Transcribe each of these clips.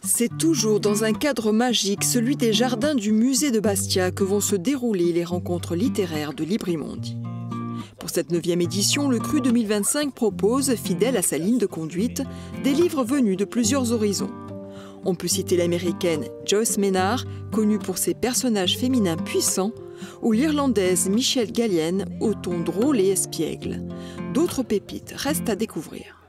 C'est toujours dans un cadre magique, celui des jardins du musée de Bastia, que vont se dérouler les rencontres littéraires de Librimondi. Pour cette 9e édition, le Cru 2025 propose, fidèle à sa ligne de conduite, des livres venus de plusieurs horizons. On peut citer l'américaine Joyce Maynard, connue pour ses personnages féminins puissants, ou l'irlandaise Michelle Gallienne, au ton drôle et espiègle. D'autres pépites restent à découvrir.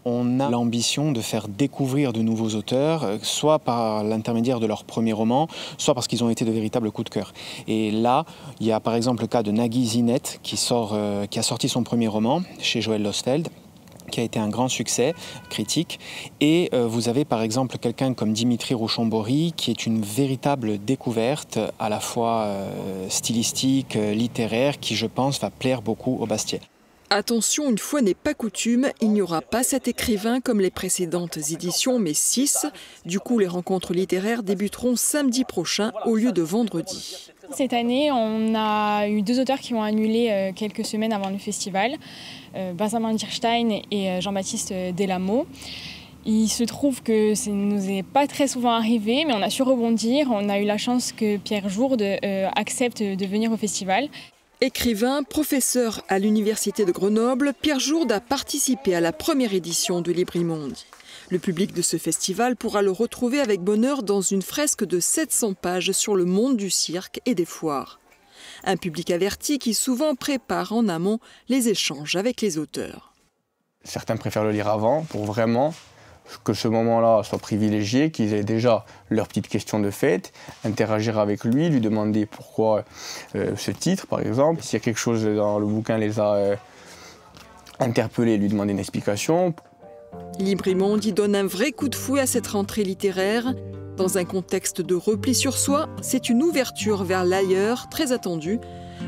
On a l'ambition de faire découvrir de nouveaux auteurs, soit par l'intermédiaire de leur premier roman, soit parce qu'ils ont été de véritables coups de cœur. Et là, il y a par exemple le cas de Nagui Zinette, qui a sorti son premier roman chez Joël Losfeld, qui a été un grand succès critique. Et vous avez par exemple quelqu'un comme Dimitri Rouchon-Bory, qui est une véritable découverte, à la fois stylistique, littéraire, qui je pense va plaire beaucoup aux Bastiais. Attention, une fois n'est pas coutume, il n'y aura pas 7 écrivains comme les précédentes éditions, mais 6. Du coup, les rencontres littéraires débuteront samedi prochain au lieu de vendredi. Cette année, on a eu 2 auteurs qui ont annulé quelques semaines avant le festival, Benjamin Dierstein et Jean-Baptiste Delamo. Il se trouve que ça ne nous est pas très souvent arrivé, mais on a su rebondir. On a eu la chance que Pierre Jourde accepte de venir au festival. Écrivain, professeur à l'Université de Grenoble, Pierre Jourde a participé à la première édition de Librimondi. Le public de ce festival pourra le retrouver avec bonheur dans une fresque de 700 pages sur le monde du cirque et des foires. Un public averti qui souvent prépare en amont les échanges avec les auteurs. Certains préfèrent le lire avant pour vraiment que ce moment-là soit privilégié, qu'ils aient déjà leurs petites questions de fête, interagir avec lui, lui demander pourquoi ce titre, par exemple. S'il y a quelque chose dans le bouquin les a interpellés, lui demander une explication. Librimondi donne un vrai coup de fouet à cette rentrée littéraire. Dans un contexte de repli sur soi, c'est une ouverture vers l'ailleurs très attendue.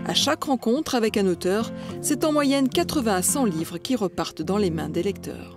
À chaque rencontre avec un auteur, c'est en moyenne 80 à 100 livres qui repartent dans les mains des lecteurs.